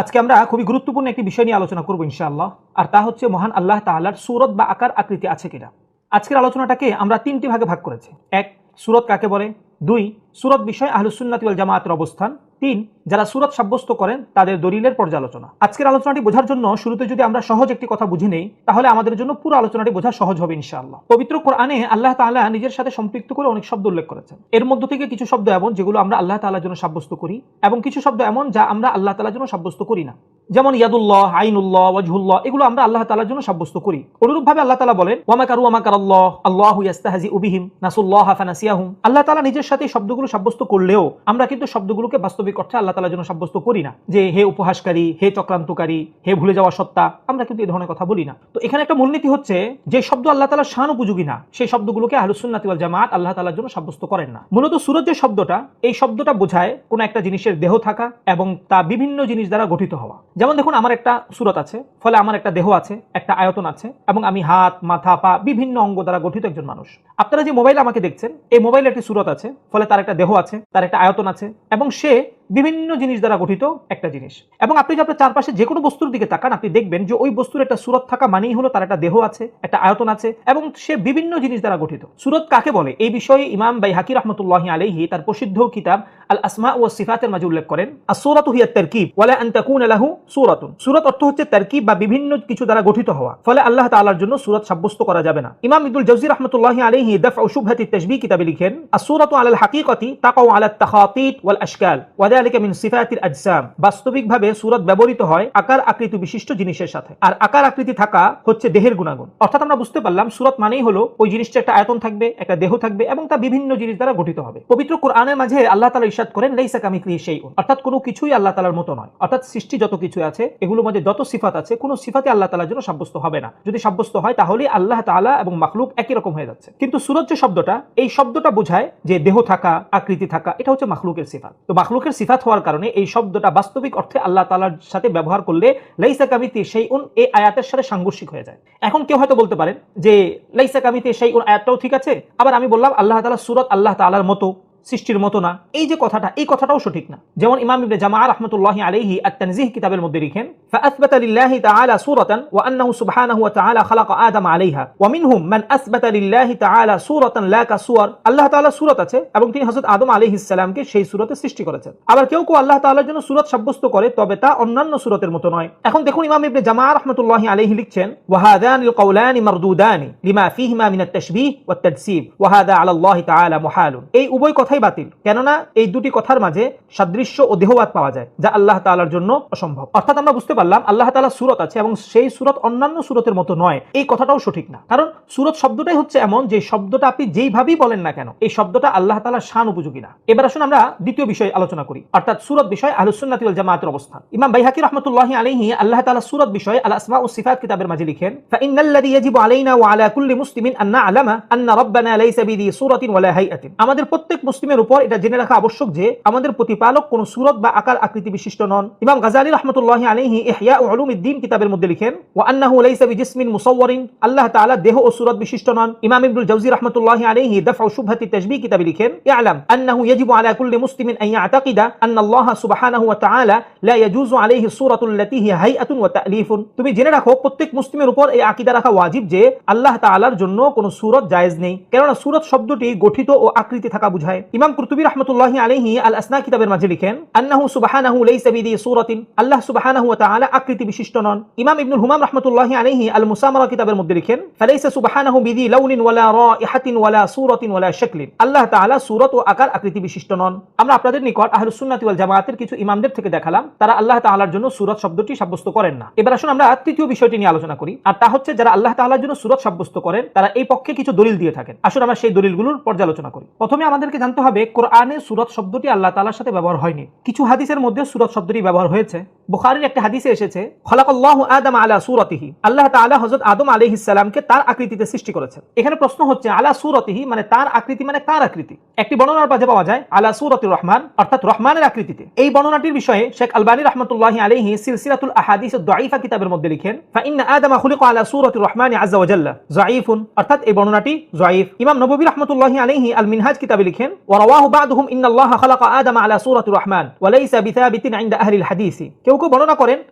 আজকে আমরা খুবই গুরুত্বপূর্ণ একটি বিষয় নিয়ে আলোচনা করব ইনশাআল্লাহ, আর তা হচ্ছে মহান আল্লাহ তাআলার সূরত বা আকার আকৃতি আছে কিনা। আজকের আলোচনাটাকে আমরা তিনটি ভাগে ভাগ করেছি। এক, সূরত কাকে বলে। দুই, সূরত বিষয়ে আহলুস সুন্নাত ওয়াল জামাতের অবস্থান। তিন, যারা সূরত সাব্যস্ত করেন তাদের দলিলের পর্যালোচনা। আজকের আলোচনাটি বোঝার জন্য শুরুতে যদি আমরা সহজ একটি কথা বুঝে নেই, তাহলে আমাদের জন্য পুরো আলোচনাটি বোঝা সহজ হবে ইনশাআল্লাহ। পবিত্র কোরআনে আল্লাহ তাআলা নিজের সাথে সম্পৃক্ত করে অনেক শব্দ উল্লেখ করেছেন। এর মধ্য থেকে কিছু শব্দ এমন যেগুলো আমরা আল্লাহ তাআলার জন্য সাব্যস্ত করি, এবং কিছু শব্দ এমন যা আমরা আল্লাহ তাআলার জন্য সাব্যস্ত করি না। যেমন ইয়াদুল্লাহ, আইনুল্লাহ, ওয়াজহুল্লাহ, এগুলো আমরা আল্লাহ তাআলার জন্য সাব্যস্ত করি। অনুরূপভাবে আল্লাহ তাআলা বলেন ওয়া মাকারু ওয়া মাকারাল্লাহ আল্লাহু ইস্তাহজিউ বিহিম নাসুল্লাহা ফানাসিয়াহুম। আল্লাহ তাআলা নিজের সাথে শব্দগুলো সাব্যস্ত করলেও আমরা কিন্তু শব্দগুলোকে বাস্তবিক অর্থে আল্লাহ তাআলার জন্য সাব্যস্ত করি না। যে হে উপহাসকারী, হে চক্রান্তকারী, হে ভুলে যাওয়া সত্তা, আমরা কিন্তু এই ধরনের কথা বলি না। তো এখানে একটা মূলনীতি হচ্ছে যে শব্দ আল্লাহ তাআলার শান উপযোগী না, সেই শব্দগুলোকে আহলুস সুন্নাত ওয়াল জামাত আল্লাহ তাআলার জন্য সাব্যস্ত করেন না। মূলত সূরত যে শব্দটা, এই শব্দটা বোঝায় কোন একটা জিনিসের দেহ থাকা এবং তা বিভিন্ন জিনিস দ্বারা গঠিত হওয়া। যেমন দেখুন, আমার একটা সূরত আছে, ফলে আমার একটা দেহ আছে, একটা আয়তন আছে, এবং আমি হাত, মাথা, পা বিভিন্ন অঙ্গ দ্বারা গঠিত একজন মানুষ। আপনারা যে মোবাইল আমাকে দেখছেন, এই মোবাইলে একটি সূরত আছে, ফলে তার একটা দেহ আছে, তার একটা আয়তন আছে, এবং সে বিভিন্ন জিনিস দ্বারা গঠিত একটা জিনিস। এবং আপনি যে আপনার চারপাশে যে কোনো বস্তুর দিকে তাকান, আপনি দেখবেন যে ওই বস্তুর একটা সূরত থাকা মানেই হলো তার একটা দেহ আছে, একটা আয়তন আছে, এবং সে বিভিন্ন জিনিস দ্বারা গঠিত। সূরত কাকে বলে এই বিষয়ে ইমাম বাইহাকি রাহমাতুল্লাহি আলাইহি তার প্রসিদ্ধ কিতাব আল আসমা ওয়া সিফাতের মাঝে উল্লেখ করেন, আস-সূরাতু হিয়া তারকিব ওয়ালা আন তাকুনা লাহু সূরাতুন। সূরত অর্থ হচ্ছে তারকিব বা বিভিন্ন কিছু দ্বারা গঠিত হওয়া, ফলে আল্লাহ তাআলার জন্য সূরত সাব্যস্ত করা যাবে না। ইমাম ইবনুল জাওজি রাহমাতুল্লাহি আলাইহি দাফউ শুবহাতি তাশবীহ কিতাবে লিখেন, আস-সূরাতু আলাল হাকিকাতি তাকাউ আলা আত-তাখাতিত ওয়াল আশকাল ওয়া যালিকা মিন সিফাতিল আজসাম। বাস্তবিকভাবে সূরত ব্যবহৃত হয় আকার আকৃতি বিশিষ্ট জিনিসের সাথে, আর আকার আকৃতি থাকা হচ্ছে দেহের গুণাগুণ। অর্থাৎ আমরা বুঝতে পারলাম সূরত মানেই হলো ওই জিনিসটা একটা আয়তন থাকবে, একটা দেহ থাকবে, এবং তা বিভিন্ন জিনিস দ্বারা গঠিত হবে। পবিত্র কোরআনের মাঝে আল্লাহ তাআলা ইরশাদ করেন লাইসা কামিসলিহি শাইউন, অর্থাৎ কোনো কিছুই আল্লাহ তাআলার মতো নয়। অর্থাৎ সৃষ্টি যত কিছু আছে, এগুলোর মধ্যে যত সিফাত আছে, কোনো সিফাতই আল্লাহ তাআলার জন্য সাব্যস্ত হবে না। যদি সাব্যস্ত হয় তাহলে আল্লাহ তাআলা এবং মাখলুক একই রকম হয়ে যাচ্ছে। কিন্তু সূরত যে শব্দটা, এই শব্দটা বোঝায় যে দেহ থাকা, আকৃতি থাকা, এটা হচ্ছে মাখলুকের সিফাত। তো মাখলুকের সিফাত হওয়ার কারণে এই শব্দটা বাস্তবিক অর্থে আল্লাহ তাআলার সাথে ব্যবহার করলে লাইসা কামিসলিহি শাইউন এই আয়াতের সাথে সাংঘর্ষিক হয়ে যায়। এখন কেউ হয়তো বলতে পারেন যে লাইসা কামিসলিহি শাইউন আয়াতটাও ঠিক আছে, আবার আমি বললাম আল্লাহ তাআলা সূরত আল্লাহ তাআলার মতো, সৃষ্টির মতো না। এই যে কথাটা, এই কথাটাও সঠিক না। যেমন ইমাম ইবনে জামা রাহমাতুল্লাহি আলাইহি আত-তানজিহ কিতাবের মধ্যে লিখেন, ফাআসবাতা লিল্লাহি তাআলা সূরাতান ওয়া আন্নাহু সুবহানাহু ওয়া তাআলা খালাকা আদম আলাইহা ওয়া মিনহুম মান আসবাতা লিল্লাহি তাআলা সূরাতান লা কাসুয়ার। আল্লাহ তাআলা সূরত আছে এবং তিনি হযরত আদম আলাইহিস সালামকে সেই সূরতে সৃষ্টি করেছেন। আবার কেউ কেউ আল্লাহ তাআলার জন্য সূরত সাব্যস্ত করে, তবে তা অন্যান্য সূরতের মতো নয়। এখন দেখুন, ইমাম ইবনে জামা রাহমাতুল্লাহি আলাইহি লিখছেন, ওয়া হাযানিল কাওলানি মারদুদানি লিমা ফীহিমা মিনাত তাশবীহ ওয়াত তাজসীব ওয়া হাযা আলা আল্লাহি তাআলা মুহালুন। এই উভয় কথাই বাতিল, কেননা এই দুটি কথার মাঝে সাদৃশ্য ও দেহবাদ পাওয়া যায়, যা আল্লাহ তাআলার জন্য অসম্ভব। অর্থাৎ আমরা বুঝতে পারলাম আল্লাহ তাআলা সূরত আছে এবং সেই সূরত অন্যান্য সূরতের মতো নয়, এই কথাটাও সঠিক না। কারণ সূরত শব্দটাই হচ্ছে এমন যে শব্দটা আপনি যেইভাবেই বলেন না কেন, এই শব্দটা আল্লাহ তাআলার শান উপযোগী না। এবার আসুন আমরা দ্বিতীয় বিষয় আলোচনা করি, অর্থাৎ সূরত বিষয় আহলুস সুন্নাত ওয়াল জামাতের অবস্থান। ইমাম বাইহাকি রাহমাতুল্লাহি আলাইহি আল্লাহ তাআলা সূরত বিষয় আল আসমা ওয়াস সিফাত কিতাবের মাঝে লিখেন, ফাইন্নাল্লাযী ইয়াজিবু আলাইনা ওয়া আলা কুল্লি মুসলিমিন আন না'লামা আন্না রাব্বানা লাইসা বিযি সূরাতিন ওয়ালা হাইআতিন। আমাদের প্রত্যেক মুসলিমের উপর এটা জেনে রাখা আবশ্যক যে আমাদের প্রতিপালক কোন সূরত বা আকার আকৃতি বিশিষ্ট নন। ইমাম গাযালি রাহমাতুল্লাহি আলাইহি ইহয়া উলুমিদ্দিন কিতাবের মধ্যে লিখেন, ওয়া আন্নাহু লাইসা বিজিসমিন মুসাওয়ারিন। আল্লাহ তাআলা দেহ ও সূরত বিশিষ্ট নন। ইমাম ইবনুল জাওজি রাহমাতুল্লাহি আলাইহি দাফউ শুবহাতি তাশবীহ কিতাবে লিখেন, ইআলাম আন্নাহু ইয়াজিবু আলা কুল্লি মুসলিমিন আন ইয়াতাকিদা আন্না আল্লাহ সুবহানাহু ওয়া তাআলা লা ইয়াজুজু আলাইহি সূরাতুল লাতী হিয়া হাইআতুন ওয়া তা'লিফুন। তুমি জেনে রাখো প্রত্যেক মুসলিমের উপর এই আকীদা রাখা ওয়াজিব যে আল্লাহ তাআলার জন্য কোন সূরত জায়েজ নেই, কেননা সূরত শব্দটি গঠিত ও আকৃতি থাকা বোঝায়। ইমাম কুরতুবী রাহমাতুল্লাহি আলাইহি আল আসনা কিতাবের মাঝে লিখেন, আন্নাহু সুবহানাহু লাইসা বিযি সূরাতিন। আল্লাহ সুবহানাহু ওয়া তাআলা আকৃতি বিশিষ্ট নন। ইমাম ইবনুল হুমাম রাহমাতুল্লাহি আলাইহি আল মুসামারা কিতাবের মধ্যে লিখেন, ফালাইসা সুবহানাহু বিযি লাউনিন ওয়ালা রাইহাতিন ওয়ালা সূরাতিন ওয়ালা শাকলিন। আল্লাহ তাআলা সূরত ও আকার আকৃতি বিশিষ্ট নন। আমরা আপনাদের নিকট আহলুস সুন্নাত ওয়াল জামাতের কিছু ইমামদের থেকে দেখালাম তারা আল্লাহ তাআলার জন্য সূরত শব্দটি সাব্যস্ত করেন না। এবার আসুন আমরা তৃতীয় বিষয়টি নিয়ে আলোচনা করি, আর তা হচ্ছে যারা আল্লাহ তাআলার জন্য সূরত সাব্যস্ত করেন তারা এই পক্ষে কিছু দলিল দিয়ে থাকেন। আসুন আমরা সেই দলিলগুলোর পর্যালোচনা করি। প্রথমে আমাদেরকে জানতে হবে কোরআনে সূরত শব্দটি আল্লাহ তাআলার সাথে ব্যবহার হয়নি। কিছু হাদিসের মধ্যে সূরত শব্দটি ব্যবহার হয়েছে। বুখারীর একটা হাদিসে এসেছে, খলাকাল্লাহু আদম আলা সূরাতিহি। আল্লাহ তাআলা হযরত আদম আলাইহিস সালামকে তার আকৃতিতে সৃষ্টি করেছেন। এখানে প্রশ্ন হচ্ছে আলা সূরাতিহি মানে তার আকৃতি মানে কার আকৃতি? একটি বর্ণনার মাঝে পাওয়া যায় আলা সূরাতির রহমান, অর্থাৎ রহমানের আকৃতিতে। এই বর্ণনাটির বিষয়ে শেখ আলবানী রাহমাতুল্লাহি আলাইহি সিলসিলাতুল আহাদিস আদ-দাঈফা কিতাবের মধ্যে লিখেন, ফা ইন্না আদম খুলিকা আলা সূরাতির রহমানি আযজা ওয়া জাল্লা যায়ীফুন, অর্থাৎ এই বর্ণনাটি যায়ীফ। ইমাম নববী রাহমাতুল্লাহি আলাইহি আল মিনহাজ কিতাবে লিখেন, ওয়া রাওয়াহু বা'দুহুম ইন্নাল্লাহা খালাকা আদম আলা সূরাতির রহমান ওয়া লাইসা বিথাবিতিন ইনদা আহলিল হাদিস। কেউ কেউ বর্ণনা করেন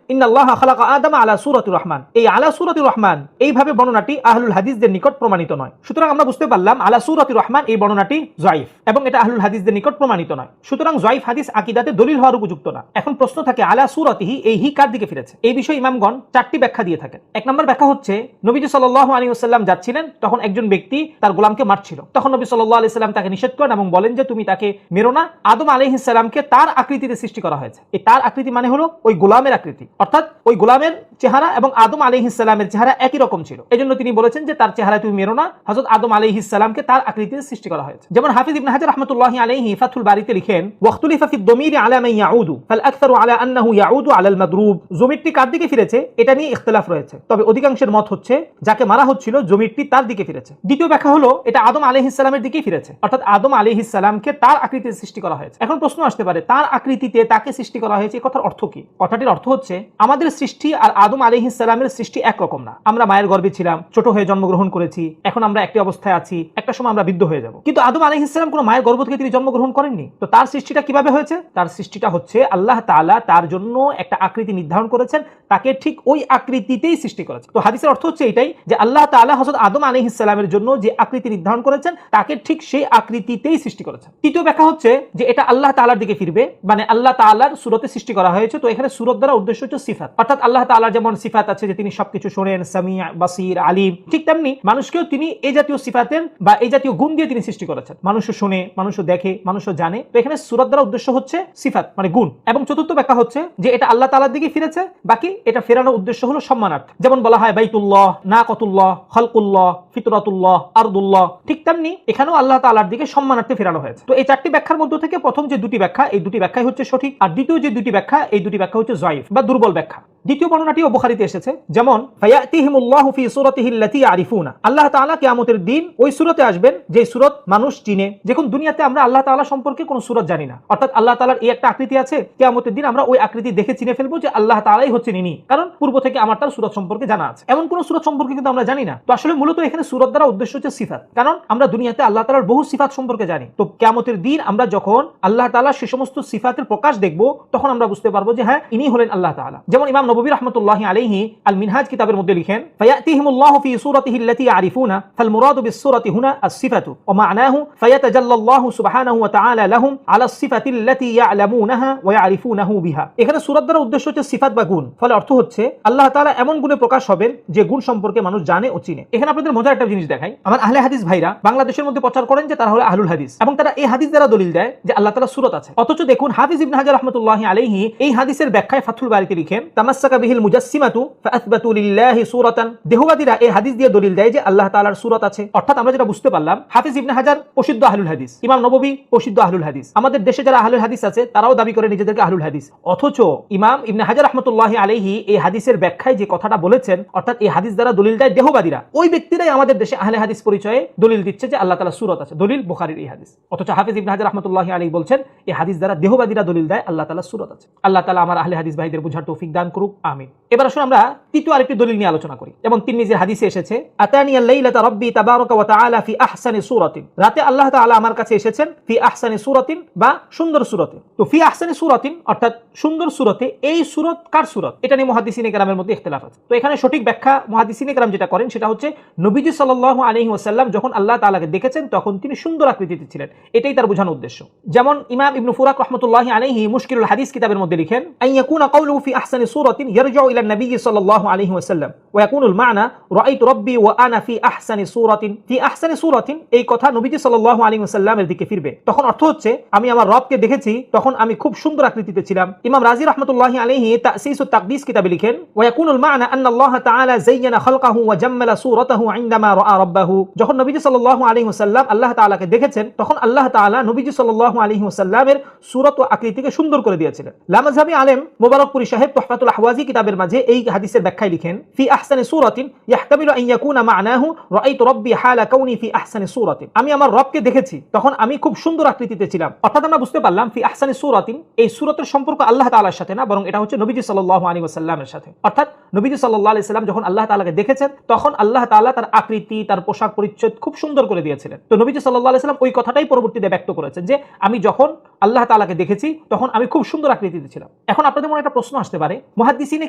ইন্নাল্লাহা খালাকা আদামা আলা সূরাতির রহমান, এই আলা সূরাতির রহমান এইভাবে বর্ণনাটি আহলুল হাদিসদের নিকট প্রমাণিত নয়। সুতরাং আমরা বুঝতে পারলাম আলা সূরাতির রহমান এই বর্ণনাটি যায়িফ এবং এটা আহলুল হাদিসদের নিকট প্রমাণিত নয়। সুতরাং যায়িফ হাদিস আকীদাতে দলিল হওয়ার উপযুক্ত না। এখন প্রশ্ন থাকে আলা সূরাতিহি এই হি কার দিকে ফিরেছে? এই বিষয়ে ইমামগণ চারটি ব্যাখ্যা দিয়ে থাকেন। এক নম্বর ব্যাখ্যা হচ্ছে নবীজি সাল্লাল্লাহু আলাইহি ওয়াসাল্লাম যাচ্ছিলেন, তখন একজন ব্যক্তি তার গোলামকে মারছিল। তখন নবী সাল্লাল্লাহু আলাইহি ওয়াসাল্লাম তাকে নিষেধ করেন এবং বলেন যে তুমি তাকে মেরো না। আদম আলাইহিস সালামকে তার আকৃতিতে সৃষ্টি করা হয়েছে। এই তার আকৃতি মানে হলো ওই গোলামের আকৃতি, অর্থাৎ ওই গোলামের চেহারা এবং আদম আলাইহিস সালামের চেহারা একই রকম ছিল। এজন্য তিনি বলেছেন যে তার চেহারা তুমি মেরো না। হযরত আদম আলাইহিস সালামকে তার আকৃতিতে সৃষ্টি করা হয়েছে। যেমন হাফিজ ইবনে হাজার রাহমাতুল্লাহি আলাইহি ফাথুল বারিতে লিখেন ওয়াখতুলিফা ফি দমিরি আলা মান ইয়াউদু ফাল আকসারু আলা আন্নাহু ইয়াউদু আলাল মাদরুব। জমিরটি কার দিকে ফিরেছে এটা নিয়ে ইখতিলাফ রয়েছে, তবে অধিকাংশের মত হচ্ছে যাকে মারা হচ্ছিল জমিরটি তার দিকে ফিরেছে। দ্বিতীয় ব্যাখ্যা হলো এটা আদম আলাইহিস সালামের দিকেই ফিরেছে, অর্থাৎ আদম আলাইহিস সালামকে তার আকৃতিতে সৃষ্টি করা হয়েছে। এখন প্রশ্ন আসতে পারে তার আকৃতিতে তাকে সৃষ্টি করা হয়েছে এই কথার অর্থ কি? কথাটির অর্থ হচ্ছে আমাদের সৃষ্টি আর আদম আলাইহিস সালামের সৃষ্টি একরকম না। আমরা মায়ের গর্ভে ছিলাম, ছোট হয়ে জন্মগ্রহণ করেছি, এখন আমরা একটি অবস্থায় আছি, একটা সময় আমরা বৃদ্ধ হয়ে যাব। কিন্তু আদম আলাইহিস সালাম কোনো মায়ের গর্ভ থেকে তিনি জন্মগ্রহণ করেননি। তো তার সৃষ্টিটা কিভাবে হয়েছে? তার সৃষ্টিটা হচ্ছে আল্লাহ তাআলা তার জন্য একটা আকৃতি নির্ধারণ করেছেন, তাকে ঠিক ওই আকৃতিতেই সৃষ্টি করেছেন। তো হাদিসের অর্থ হচ্ছে এটাই যে আল্লাহ তাআলা হযরত আদম আলাইহিস সালামের জন্য যে আকৃতি নির্ধারণ করেছেন তাকে ঠিক সেই আকৃতিতেই সৃষ্টি করেছেন। তৃতীয় ব্যাখ্যা হচ্ছে যে এটা আল্লাহ তাআলার দিকে ফিরবে, মানে আল্লাহ তাআলার সূরতে সৃষ্টি করা হয়েছে। তো এখানে সূরত দ্বারা উদ্দেশ্য হচ্ছে সিফাত, অর্থাৎ আল্লাহ তাআলার যেমন সিফাত আছে যে তিনি সবকিছু শোনেন, সামিয়া, বাসির, আলিম, ঠিক তেমনি মানুষকেও তিনি এই জাতীয় সিফাতের বা এই জাতীয় গুণ দিয়ে তিনি সৃষ্টি করেছেন। মানুষও শোনে, মানুষও দেখে, মানুষও জানে। তো এখানে সূরত দ্বারা উদ্দেশ্য হচ্ছে সিফাত মানে গুণ। এবং চতুর্থ ব্যাখ্যা হচ্ছে যে এটা আল্লাহ তাআলার দিকে ফিরেছে, বাকি এটা ফেরানোর উদ্দেশ্য হলো সম্মানার্থে। যেমন বলা হয় বাইতুল্লাহ, নাকাতুল্লাহ, খালকুল্লাহ, ফিতরাতুল্লাহ, আরদুল্লাহ, ঠিক তেমনি এখানেও আল্লাহ তাআলার দিকে সম্মানার্থে ফেরানো হয়েছে। তো এই চারটি ব্যাখ্যার মধ্য থেকে প্রথম যে দুটি ব্যাখ্যা এই দুটি ব্যাখ্যাই হচ্ছে সঠিক, আর দ্বিতীয় যে দুটি ব্যাখ্যা এই দুটি ব্যাখ্যা হচ্ছে যায়িফ বা দুর্বল ব্যাখ্যা। দ্বিতীয় বর্ণনাটিও বুখারীতে এসেছে, যেমন ফায়াতিহিমুল্লাহু ফি সূরাতিহি আল্লাতী ইয়ারিফুনা, আল্লাহ তাআলা কিয়ামতের দিন ওই সূরতে আসবেন যে সূরত মানুষ চিনে। যখন দুনিয়াতে আমরা আল্লাহ তাআলা সম্পর্কে কোনো সূরত জানি না, অর্থাৎ আল্লাহ তাআলার এই একটা আকৃতি আছে, কিয়ামতের দিন আমরা ওই আকৃতি দেখে চিনে ফেলবো যে আল্লাহ তাআলাই হচ্ছেন ইনি, কারণ পূর্ব থেকে আমার তার সূরত সম্পর্কে জানা আছে। এমন কোন সূরত সম্পর্কে কিন্তু আমরা জানি না। তো আসলে মূলত এখানে সূরত দ্বারা উদ্দেশ্য হচ্ছে সিফাত, কারণ আমরা দুনিয়াতে আল্লাহ তাআলার বহু সিফাত সম্পর্কে জানি। তো কিয়ামতের দিন আমরা যখন আল্লাহ তাআলার সেই সমস্ত সিফাতের প্রকাশ দেখব তখন আমরা বুঝতে পারবো যে হ্যাঁ ইনি হলেন আল্লাহ তাআলা। যেমন ইমাম নববী রাহমাতুল্লাহি আলাইহি আল মিনহাজ কিতাবের মধ্যে লিখেন ফায়াতিহিমুল্লাহু ফি সূরাতিহি আল্লাতী ইয়ারিফুনা ফাল মুরাদু বিস সূরাতি হুনা আস-সিফাতু ওয়া মা'নাহু ফায়াতাজাল্লাল্লাহু সুবহানাহু ওয়া তাআলা লাহুম আলা আস-সিফাতি আল্লাতী ইয়ালামুনাহা ওয়া ইয়ারিফুনাহু বিহা। এখানে সূরত দ্বারা উদ্দেশ্য হচ্ছে সিফাত বা গুণ, ফলে অর্থ হচ্ছে আল্লাহ তাআলা এমন গুণে প্রকাশ হবেন যে গুণ সম্পর্কে মানুষ জানে ও চিনে। এখানে আপনাদের মজার একটা জিনিস দেখাই, আমার আহলে হাদিস ভাইরা বাংলাদেশের মধ্যে প্রচার করেন যে তারা হলো আহলুল হাদিস এবং তারা এই হাদিস দ্বারা দলিল দেয় যে আল্লাহ তাআলা সূরত আছে। অথচ দেখুন হাফিজ ইবনে হাজার রাহমাতুল্লাহি আলাইহি এই হাদিসের ব্যাখ্যায় ফাথুল বারিতে লিখেন তামাসসাকা বিহিল মুজাসসিমাতু ফাআসবাতু লিল্লাহি সূরাতান, দেহবাদীরা এই হাদিস দিয়ে দলিল দেয় যে আল্লাহ তাআলার সূরত আছে। অর্থাৎ আমরা যেটা বুঝতে পারলাম হাফিজ ইবনে হাজার প্রসিদ্ধ আহলুল হাদিস, ইমাম নববী প্রসিদ্ধ আহলুল হাদিস, আমাদের দেশে যারা আহলুল হাদিস আছে তারাও দাবি করে নিজেদেরকে আহলুল হাদিস। অথচ ইমাম ইবনে হাজার রাহমাতুল্লাহি আলাইহি এই হাদিসের ব্যাখ্যায় যে কথাটা বলেছেন, অর্থাৎ এই হাদিস দ্বারা দলিল দেয় দেহবাদীরা, ওই ব্যক্তিরাই আমাদের দেশে আহলে হাদিস পরিচয়ে দলিল দিচ্ছে যে আল্লাহ তাআলার সূরত আছে। দলিল বুখারীর এই হাদিস। অথচ হাফিজ ইবনে হাজার রাহমাতুল্লাহি আলাইহি বলছেন এই হাদিস দ্বারা দেহবাদীরা দলিল দেয় আল্লাহ তাআলার সূরত আছে। আল্লাহ তাআলা আমার আহলে হাদিস ভাইদের বুঝার তৌফিক দান করুক, আমিন। এবার আসুন আমরা তৃতীয় আরেকটি দলিল নিয়ে আলোচনা করি। যেমন তিরমিজির হাদিসে এসেছে আতানিয়াল লাইলাতা রাব্বি তাবারাকা ওয়া তাআলা ফি আহসানি সূরাতিন, রাতে আল্লাহ তাআলা আমার কাছে এসেছেন ফি আহসানি সূরাতিন বা সুন্দর সূরতে। তো ফি আহসানি সূরাতিন অর্থাৎ সুন্দর সূরতে, এই সূরত কার সূরত এটা নিয়ে মুহাদ্দিসিনে কেরামের মধ্যে ইখতিলাফ আছে। তো এখানে সঠিক ব্যাখ্যা মুহাদ্দিসিনে কেরাম যেটা করেন সেটা হচ্ছে নবীজি সাল্লাল্লাহু আলাইহি ওয়াসাল্লাম যখন আল্লাহ তাআলাকে দেখেছেন তখন তিনি সুন্দর আকৃতিতে ছিলেন, এটাই তার বোঝানোর উদ্দেশ্য। যেমন ইমাম ইবনে ফুরাক রাহমাতুল্লাহি আলাইহি মুশকিলুল হাদিস কিতাবের মধ্যে লিখেন আইয়াকুনা কাউলুহু ফি আহসানি সূরাতিন ইয়ারজিউ ইলা নবী সাল্লাল্লাহু আলাইহি ওয়াসাল্লাম ওয়া ইয়াকুনুল মা'না রাআইতু রাব্বি ওয়া আনা ফি আহসানি সূরাতিন। ফি আহসানি সূরাতিন এই কথা নবীজি সাল্লাল্লাহু আলাইহি ওয়াসাল্লামের দিকে ফিরবে, তখন অর্থ হচ্ছে আমি আমার রবকে দেখেছি তখন আমি খুব সুন্দর আকৃতিতে ছিলাম। ইমাম রাজি রাহমাতুল্লাহি আলাইহি তাসিসুত তাকদিস কিতাবে লিখেন ওয়া ইয়াকুনুল মা'না আন্না আল্লাহ তাআলা যায়্যানা খালকাহু ওয়া জাম্মালা সূরাতাহু ইনদামা রাআ রাব্বাহু। যখন নবীজি সাল্লাল্লাহু আলাইহি ওয়াসাল্লাম আল্লাহ তাআলাকে দেখেছেন তখন আল্লাহ তাআলা নবীজি সাল্লাল্লাহু আলাইহি ওয়াসাল্লামের সূরত ও আকৃতিকে সুন্দর করে দিয়েছিলেন। লামাযহাবি আলেম মুবারকপুরি সাহেব তুহফাতুল আহওয়াজি কিতাবের মাঝে এই হাদিসের ব্যাখ্যায় লিখেন ফি আহসানি সূরাতিন ইয়াহতামিলু আন ইয়াকুনা মা'নাহু রাআইতু রাব্বি হালা কাউনি ফি আহসানি সূরাতিন, আমি আমার রবকে দেখেছি তখন আমি খুব সুন্দর আকৃতিতে ছিলাম। অর্থাৎ আমরা বুঝতে পারলাম ফি আহসানি সূরাতিন এই সূরতের সম্পর্ক আল্লাহ তাআলার সাথে না, বরং এটা হচ্ছে নবীজি সাল্লাল্লাহু আলাইহি ওয়াসাল্লামের সাথে। অর্থাৎ নবীজি সাল্লাল্লাহু আলাইহি সাল্লাম যখন আল্লাহ তাআলাকে দেখেছেন তখন আল্লাহ তাআলা তার আকৃতি, তার পোশাক পরিচ্ছদ খুব সুন্দর করে দিয়েছিলেন। তো নবীজি সাল্লাল্লাহু আলাইহি সাল্লাম ওই কথাটাই পরবর্তীতে ব্যক্ত করেছেন যে আমি যখন আল্লাহ তাআলাকে দেখেছি তখন আমি খুব সুন্দর আকৃতিতে ছিলাম। এখন আপনাদের মনে একটা প্রশ্ন আসতে পারে, মুহাদ্দিসিনে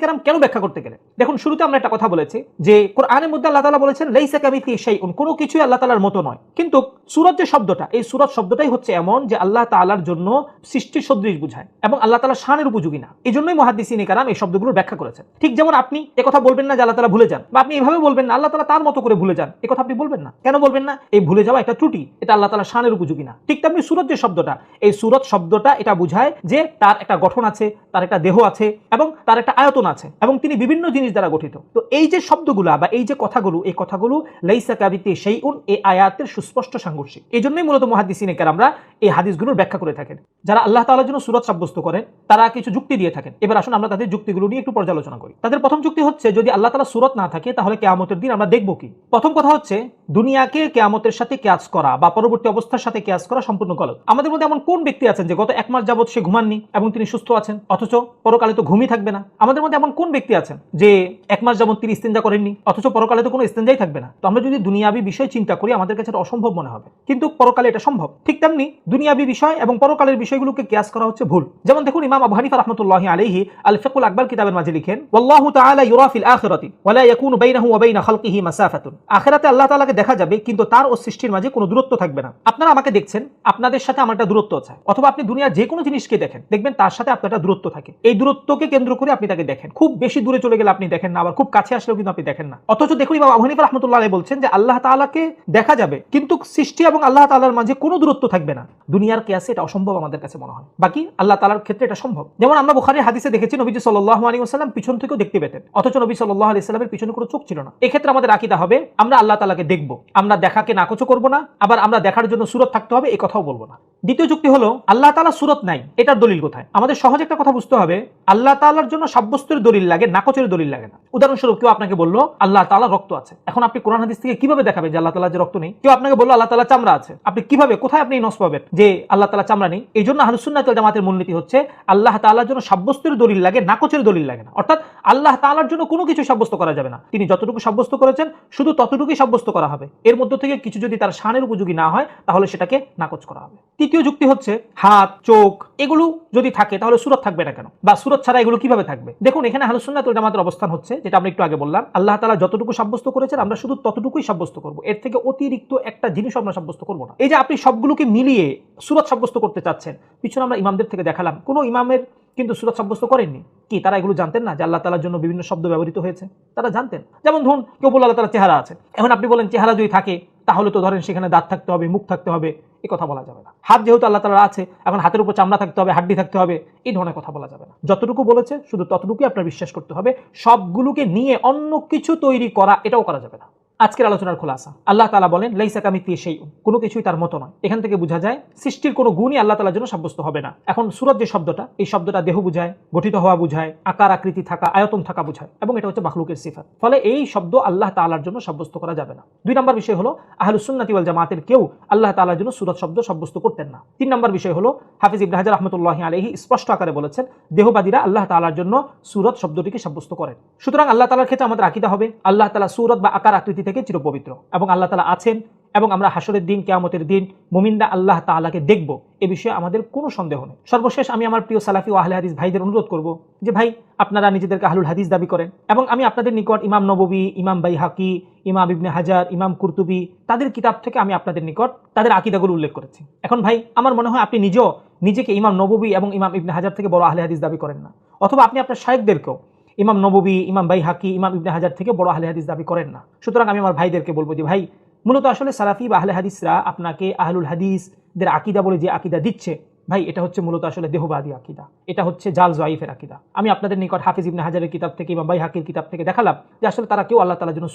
কেরাম কেন ব্যাখ্যা করতে গেলেন? দেখুন, শুরুতে আমরা একটা কথা বলেছি যে কোরআনের মধ্যে আল্লাহ তাআলা বলেছেন লাইসা কামিথলিহি শাইউন, কোনো কিছুই আল্লাহ তাআলার মতো নয়। কিন্তু সূরত যে শব্দটা, এই সূরত শব্দটাই হচ্ছে এমন যে আল্লাহ তাআলার জন্য সৃষ্টি সদৃশ বোঝায় এবং আল্লাহ তাআলার শানের উপযোগী না। এই জন্যই মুহাদ্দিসিনে কেরাম এই শব্দগুলোর ব্যাখ্যা করেছেন। ঠিক যেমন আপনি কথা বলবেন না যে আল্লাহ তাআলা ভুলে যান, বা আপনি এভাবে বলবেন না আল্লাহ তাআলা তার মতো করে ভুলে যান, এই কথা আপনি বলবেন না। কেন বলবেন না? এই ভুলে যাওয়া একটা ত্রুটি, এটা আল্লাহ তাআলার শানের উপযোগী না। ঠিক তেমনি সূরত যে শব্দটা, এই সূরত শব্দটা এটা বোঝায় যে তার একটা গঠন আছে, তার একটা দেহ আছে এবং তার একটা আয়তন আছে এবং তিনি বিভিন্ন জিনিস দ্বারা গঠিত। তো এই যে শব্দগুলা বা এই যে কথাগুলো, এই কথাগুলো লাইসা কামিথলিহি শাইউন এই আয়াতের সুস্পষ্ট সাংঘর্ষিক। এই জন্যই মূলত মুহাদ্দিসিনে কেরামরা এই হাদিসগুলোর ব্যাখ্যা করে থাকেন। যারা আল্লাহ তাআলার জন্য সূরত সাব্যস্ত করেন তারা কিছু যুক্তি দিয়ে থাকেন। এবার আসুন আমরা তাদের যুক্তিগুলো নিয়ে একটু পর্যালোচনা করি। তাদের প্রথম যুক্তি হচ্ছে যদি আল্লাহ তাআলা সূরত না থাকে তাহলে কিয়ামতের দিন আমরা দেখব কি? প্রথম কথা হচ্ছে দুনিয়াকে কিয়ামতের সাথে কিয়াস করা বা পরবর্তী অবস্থার সাথে কিয়াস করা সম্পূর্ণ গলত। আমাদের মধ্যে এমন কোন ব্যক্তি আছেন যে গত 1 মাস যাবত সে ঘুমাননি এবং তিনি সুস্থ আছেন, অথচ পরকালে তো ঘুমই থাকবে না? আমাদের মধ্যে এমন কোন ব্যক্তি আছেন যে 1 মাস যাবত তিনি ইস্তেঞ্জা করেননি, অথচ পরকালে তো কোনো ইস্তেঞ্জাই থাকবে না? তো আমরা যদি দুনিয়াবী বিষয় চিন্তা করি আমাদের কাছে এটা অসম্ভব মনে হবে, কিন্তু পরকালে এটা সম্ভব। ঠিক তেমনি দুনিয়াবী বিষয় এবং পরকালের বিষয়গুলোকে কিয়াস করা হচ্ছে ভুল। যেমন দেখুন, ইমাম আবু হানিফা রাহমাতুল্লাহি আলাইহি আল ফিকহুল আকবার কিতাবের মাঝে লিখেন, ওয়াল্লাহু তাআলা ইউরা ফিল আখিরাতি ওয়া লা ইয়াকুনু বাইনাহু ওয়া বাইনা খালকিহি মাসাফাতুন। আখিরাতে আল্লাহ তাআলাকে দেখা যাবে কিন্তু তার ও সৃষ্টির মাঝে কোনো দূরত্ব থাকবে না। আপনারা আমাকে দেখছেন, আপনাদের সাথে আমার একটা দূরত্ব আছে, অথবা আপনি দুনিয়ার যে কোনো জিনিসকে দেখেন, দেখবেন তার সাথে আপনার একটা দূরত্ব থাকে। এই দূরত্বকে কেন্দ্র করে আপনি তাকে দেখেন। খুব বেশি দূরে চলে গেলে আপনি দেখেন না, আবার খুব কাছে আসলেও কিন্তু আপনি দেখেন না। অথচ দেখুন, ইমাম আবু হানিফা রাহমাতুল্লাহি আলাইহি বলছেন যে আল্লাহ তাআলাকে দেখা যাবে কিন্তু সৃষ্টি এবং আল্লাহ তাআলার মাঝে কোনো দূরত্ব থাকবে না। দুনিয়ার কিয়াসে এটা অসম্ভব আমাদের কাছে মনে হয়, বাকি আল্লাহ তাআলার ক্ষেত্রে এটা সম্ভব। যেমন আমরা বুখারীর হাদিসে দেখেছি নবীজি সাল্লাল্লাহু আলাইহি ওয়াসাল্লাম পিছন থেকেও দেখতে পেতেন, অথচ নবী সাল্লাল্লাহু আলাইহি ওয়াসাল্লামের পিছনে কোনো চোখ ছিল না। এই ক্ষেত্রে আমাদের আকীদা হবে আমরা আল্লাহ তাআলাকে দেখব, আমরা দেখাকে নাকচ করব না, আবার আমরা দেখার জন্য সূরত থাকতে হবে এই কথাও বলবো না। দ্বিতীয় যুক্তি হলো আল্লাহ তাআলা সূরত নাই, এটার দলিল কোথায়? আমাদের সহজ একটা কথা বুঝতে হবে, আল্লাহ তাআলার জন্য সাব্যস্তের দলিল লাগে, নাকচের দলিল লাগে না। উদাহরণস্বরূপ কেউ আপনাকে বলল আল্লাহ তাআলা রক্ত আছে, এখন আপনি কোরআন হাদিস থেকে কিভাবে দেখাবেন যে আল্লাহ তাআলার যে রক্ত নেই? কেউ আপনাকে বলল আল্লাহ তাআলা চামড়া আছে, আপনি কিভাবে, কোথায় আপনি নস পাবেন যে আল্লাহ তাআলা চামড়া নেই? এই জন্য আহলুস সুন্নাহ ওয়াল জামাতের মূলনীতি হচ্ছে আল্লাহ তাআলার জন্য সাব্যস্তের দলিল লাগে, নাকচের দলিল লাগে না। অর্থাৎ আল্লাহ তাআলার জন্য কোনো কিছু সাব্যস্ত করা যাবে না, তিনি যতটুকু সাব্যস্ত করেছেন শুধু ততটুকুই সাব্যস্ত করা হবে। এর মধ্য থেকে কিছু যদি তার শানের উপযোগী না হয় তাহলে সেটাকে নাকচ করা হবে। তৃতীয় যুক্তি হচ্ছে হাত, চোখ এগুলো যদি থাকে তাহলে সূরত থাকবে না কেন, বা সূরত ছাড়া এগুলো কিভাবে থাকবে? দেখুন, এখানে আহলুস সুন্নাহ ওয়াল জামাতের অবস্থান হচ্ছে যেটা আমরা একটু আগে বললাম, আল্লাহ তাআলা যতটুকু সাব্যস্ত করেছেন আমরা শুধু ততটুকুই সাব্যস্ত করব, এর থেকে অতিরিক্ত একটা জিনিস আমরা সাব্যস্ত করব না। এই যে আপনি সবগুলোকে মিলিয়ে সূরত সাব্যস্ত করতে চাচ্ছেন, পিছনে আমরা ইমামদের থেকে দেখালাম কোনো ইমামের কিন্তু সূরত সাব্যস্ত করেননি। কি তারা এগুলো জানতেন না যে আল্লাহ তাআলার জন্য বিভিন্ন শব্দ ব্যবহৃত হয়েছে? তারা জানতেন। যেমন ধরুন কেউ বলল আল্লাহ তাআলার চেহারা আছে, এখন আপনি বলেন চেহারা যদি থাকে তাহলে তো ধরেন সেখানে দাঁত থাকতে হবে, মুখ থাকতে হবে, এই কথা বলা যাবে না। হাত যেহেতু আল্লাহ তাআলার আছে, এখন হাতের উপর চামড়া থাকতে হবে, হাড্ডি থাকতে হবে, এই ধরনের কথা বলা যাবে না। যতটুকু বলেছে শুধু ততটুকুই আপনার বিশ্বাস করতে হবে, সবগুলোকে নিয়ে অন্য কিছু তৈরি করা এটাও করা যাবে না। আজকের আলোচনার খোলাসা, আল্লাহ তাআলা বলেন লাইসা কামিথলিহি শাইউন, কোনো কিছুই তার মতো নয়। এখান থেকে বোঝা যায় সৃষ্টির কোনো গুণই আল্লাহ তাআলার জন্য সাব্যস্ত হবে না। এখন সূরত যে শব্দটা, এই শব্দটা দেহ বুঝায়, গঠিত হওয়া বুঝায়, আকার আকৃতি থাকা, আয়তন থাকা বুঝায়, এবং এটা হচ্ছে মাখলুকের সিফাত। ফলে এই শব্দ আল্লাহ তাআলার জন্য সাব্যস্ত করা যাবে না। 2 নম্বর বিষয় হলো আহলুস সুন্নাহ ওয়াল জামাতের কেউ আল্লাহ তাআলার জন্য সূরত শব্দ সাব্যস্ত করতেন না। 3 নম্বর বিষয় হলো হাফিজ ইবনে হাজার রাহমাতুল্লাহি আলাইহি স্পষ্ট আকারে বলেছেন দেহবাদীরা আল্লাহ তাআলার জন্য সূরত শব্দটিকে সাব্যস্ত করেন। সুতরাং আল্লাহ তাআলার ক্ষেত্রে আমাদের আকীদা হবে আল্লাহ তাআলা সূরত বা আকার আকৃতি থেকে চিরপবিত্র এবং আল্লাহ তাআলা আছেন, এবং আমরা হাসরের দিন, কিয়ামতের দিন মুমিনরা আল্লাহ তাআলাকে দেখব, এ বিষয়ে আমাদের কোনো সন্দেহ নেই। সর্বশেষ আমি আমার প্রিয় সালাফি ও আহলে হাদিস ভাইদের অনুরোধ করব যে ভাই, আপনারা নিজেদেরকে আহলুল হাদিস দাবি করেন এবং আমি আপনাদের নিকট ইমাম নববী, ইমাম বাইহাকি, ইমাম ইবনে হাজার, ইমাম কুরতুবী তাদের কিতাব থেকে আমি আপনাদের নিকট তাদের আকীদাগুলো উল্লেখ করেছি। এখন ভাই, আমার মনে হয় আপনি নিজেও নিজেকে ইমাম নববী এবং ইমাম ইবনে হাজার থেকে বড় আহলে হাদিস দাবি করেন না, অথবা আপনি আপনার শায়েখদেরকেও ইমাম নববী, ইমাম বাইহাকি, ইমাম ইবনে হাজার থেকে বড় আহলে হাদিস দাবি করেন না। সুতরাং আমি আমার ভাইদেরকে বলবো যে ভাই, মূলত আসলে সালাফি বা আহলে হাদিসরা আপনাকে আহলুল হাদিসদের আকীদা বলে যে আকীদা দিচ্ছে, ভাই এটা হচ্ছে মূলত আসলে দেহবাদী আকীদা, এটা হচ্ছে জাল জয়ীফের আকীদা। আমি আপনাদের নিকট হাফিজ ইবনে হাজারের কিতাব থেকে, ইমাম বাইহাকির কিতাব থেকে দেখালাম যে আসলে তারা কেউ আল্লাহ তাআলার জন্য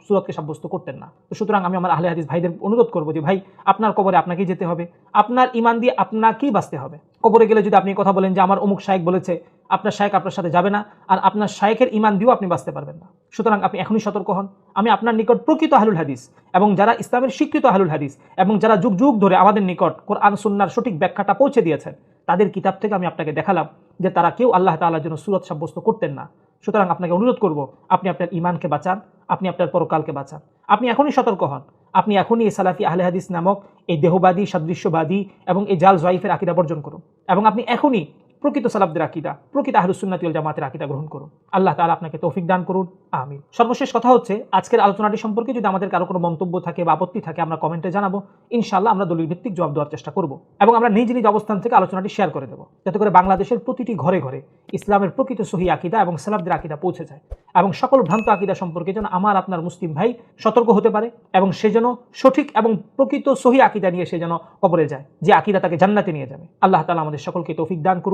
সূরতকে সাব্যস্ত করতেন না। তো সুতরাং আমি আমার আহলে হাদিস ভাইদের অনুরোধ করবো যে ভাই, আপনার কবরে আপনাকেই যেতে হবে, আপনার ঈমান দিয়ে আপনাকেই বাঁচতে হবে। কবরে গেলে যদি আপনি কথা বলেন যে আমার অমুক শায়েখ বলেছে, আপনার শায়েখ আপনার সাথে যাবে না, আর আপনার শায়েখের ঈমান দিয়েও আপনি বাঁচতে পারবেন না। সুতরাং আপনি এখনই সতর্ক হন। আমি আপনার নিকট প্রকৃত আহলুল হাদিস এবং যারা ইসলামের স্বীকৃত আহলুল হাদিস এবং যারা যুগ যুগ ধরে আমাদের নিকট কোরআন সুন্নাহর সঠিক ব্যাখ্যাটা পৌঁছে দিয়েছেন তাদের কিতাব থেকে আমি আপনাকে দেখালাম যে তারা কেউ আল্লাহ তাআলার জন্য সূরত সাব্যস্ত করতেন না। সুতরাং আপনাকে অনুরোধ করব, আপনি আপনার ঈমানকে বাঁচান, আপনি আপনার পরকালকে বাঁচান। আপনি এখনই সতর্ক হন, আপনি এখনই এই সালাফি আহলে হাদিস নামক এই দেহবাদী, সাদৃশ্যবাদী এবং এই জাল জয়ীফের আকীদা বর্জন করুন, এবং আপনি এখনই প্রকৃত সালাফদের আকীদা, প্রকৃত আহলুস সুন্নাত ওয়াল জামাতের আকীদা গ্রহণ করুন। আল্লাহ তাআলা আপনাকে তৌফিক দান করুন, আমিন। সর্বশেষ কথা হচ্ছে, আজকের আলোচনাটি সম্পর্কে যদি আমাদের কারো কোনো মন্তব্য থাকে বা আপত্তি থাকে, আমরা কমেন্টে জানাবো। ইনশাআল্লাহ আমরা দলিল ভিত্তিক জবাব দেওয়ার চেষ্টা করব, এবং আমরা নিজ নিজ অবস্থান থেকে আলোচনাটি শেয়ার করে দেবো, যাতে করে বাংলাদেশের প্রতিটি ঘরে ঘরে ইসলামের প্রকৃত সহি আকীদা এবং সালাফদের আকীদা পৌঁছে যায়, এবং সকল ভ্রান্ত আকীদা সম্পর্কে যেন আমার আপনার মুসলিম ভাই সতর্ক হতে পারে, এবং সে যেন সঠিক এবং প্রকৃত সহি আকীদা নিয়ে সে যেন কবরে যায়, যে আকীদা তাকে জান্নাতে নিয়ে যাবে। আল্লাহ তাআলা আমাদের সকলকে তৌফিক দান করুন।